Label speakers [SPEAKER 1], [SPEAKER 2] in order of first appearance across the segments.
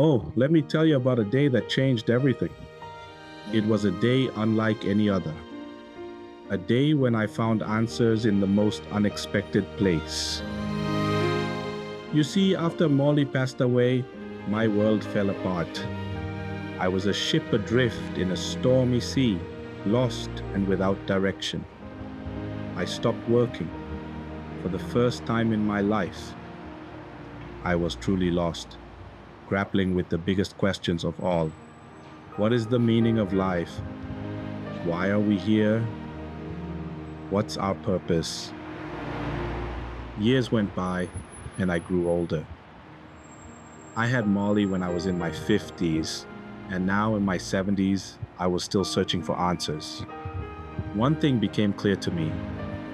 [SPEAKER 1] Oh, let me tell you about a day that changed everything. It was a day unlike any other. A day when I found answers in the most unexpected place. You see, after Molly passed away, my world fell apart. I was a ship adrift in a stormy sea, lost and without direction. I stopped working. For the first time in my life, I was truly lost, grappling with the biggest questions of all. What is the meaning of life? Why are we here? What's our purpose? Years went by and I grew older. I had Molly when I was in my 50s, and now in my 70s, I was still searching for answers. One thing became clear to me.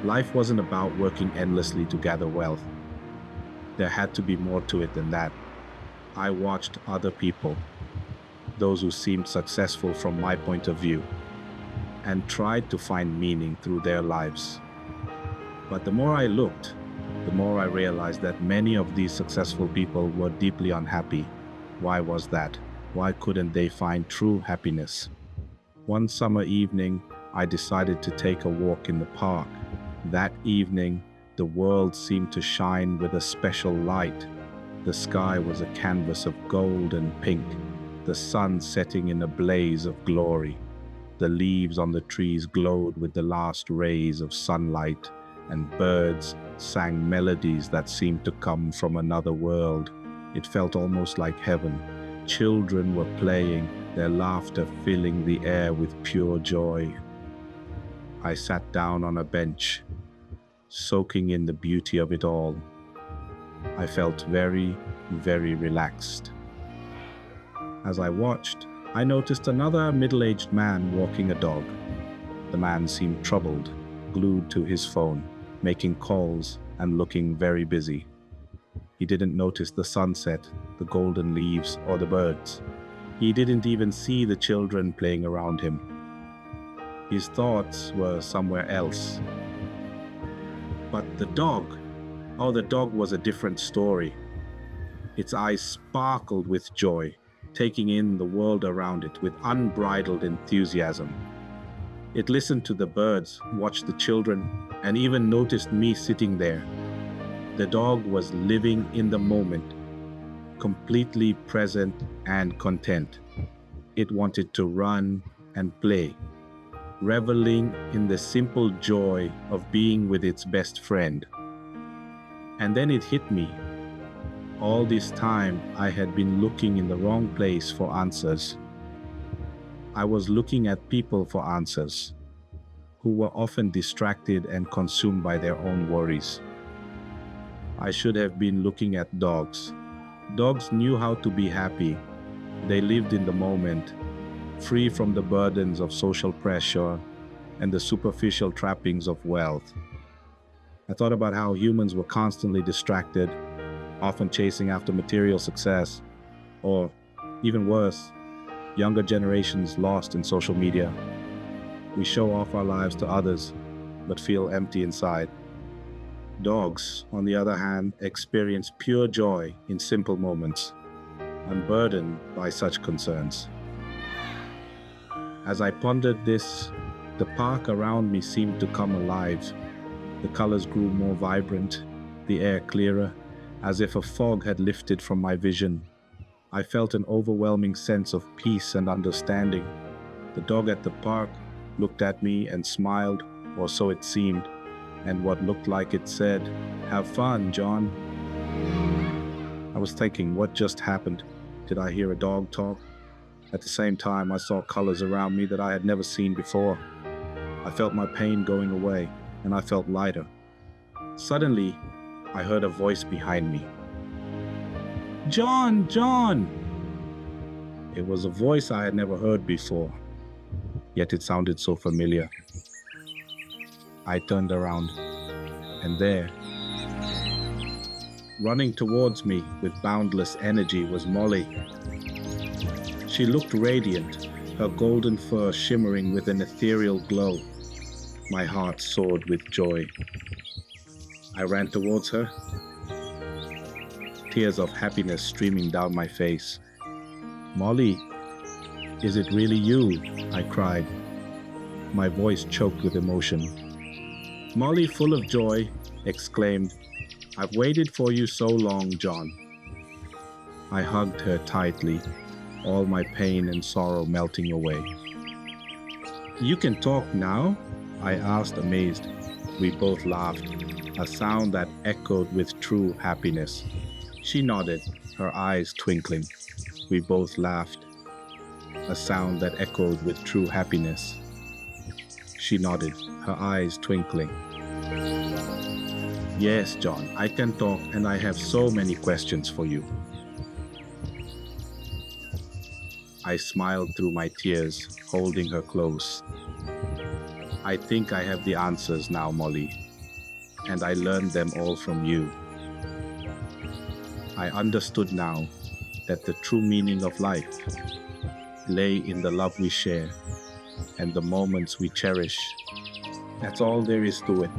[SPEAKER 1] Life wasn't about working endlessly to gather wealth. There had to be more to it than that. I watched other people, those who seemed successful from my point of view, and tried to find meaning through their lives. But the more I looked, the more I realized that many of these successful people were deeply unhappy. Why was that? Why couldn't they find true happiness? One summer evening, I decided to take a walk in the park. That evening, the world seemed to shine with a special light. The sky was a canvas of gold and pink, the sun setting in a blaze of glory. The leaves on the trees glowed with the last rays of sunlight, and birds sang melodies that seemed to come from another world. It felt almost like heaven. Children were playing, their laughter filling the air with pure joy. I sat down on a bench, soaking in the beauty of it all. I felt very, very relaxed. As I watched, I noticed another middle-aged man walking a dog. The man seemed troubled, glued to his phone, making calls and looking very busy. He didn't notice the sunset, the golden leaves, or the birds. He didn't even see the children playing around him. His thoughts were somewhere else. But the dog, oh, the dog was a different story. Its eyes sparkled with joy, taking in the world around it with unbridled enthusiasm. It listened to the birds, watched the children, and even noticed me sitting there. The dog was living in the moment, completely present and content. It wanted to run and play, reveling in the simple joy of being with its best friend. And then it hit me. All this time, I had been looking in the wrong place for answers. I was looking at people for answers, who were often distracted and consumed by their own worries. I should have been looking at dogs. Dogs knew how to be happy. They lived in the moment, free from the burdens of social pressure and the superficial trappings of wealth. I thought about how humans were constantly distracted, often chasing after material success, or even worse, younger generations lost in social media. We show off our lives to others, but feel empty inside. Dogs, on the other hand, experience pure joy in simple moments, unburdened by such concerns. As I pondered this, the park around me seemed to come alive. The colors grew more vibrant, the air clearer, as if a fog had lifted from my vision. I felt an overwhelming sense of peace and understanding. The dog at the park looked at me and smiled, or so it seemed, and what looked like it said, "Have fun, John." I was thinking, what just happened? Did I hear a dog talk? At the same time, I saw colors around me that I had never seen before. I felt my pain going away, and I felt lighter. Suddenly, I heard a voice behind me. "John, John!" It was a voice I had never heard before, yet it sounded so familiar. I turned around, and there, running towards me with boundless energy, was Molly. She looked radiant, her golden fur shimmering with an ethereal glow. My heart soared with joy. I ran towards her, tears of happiness streaming down my face. Molly, is it really you? I cried, my voice choked with emotion. Molly, full of joy, exclaimed, I've waited for you so long, John. I hugged her tightly, all my pain and sorrow melting away. You can talk now? I asked, amazed. We both laughed, a sound that echoed with true happiness. She nodded, her eyes twinkling. We both laughed, a sound that echoed with true happiness. She nodded, her eyes twinkling. Yes, John, I can talk and I have so many questions for you. I smiled through my tears, holding her close. I think I have the answers now, Molly, and I learned them all from you. I understood now that the true meaning of life lay in the love we share and the moments we cherish. That's all there is to it.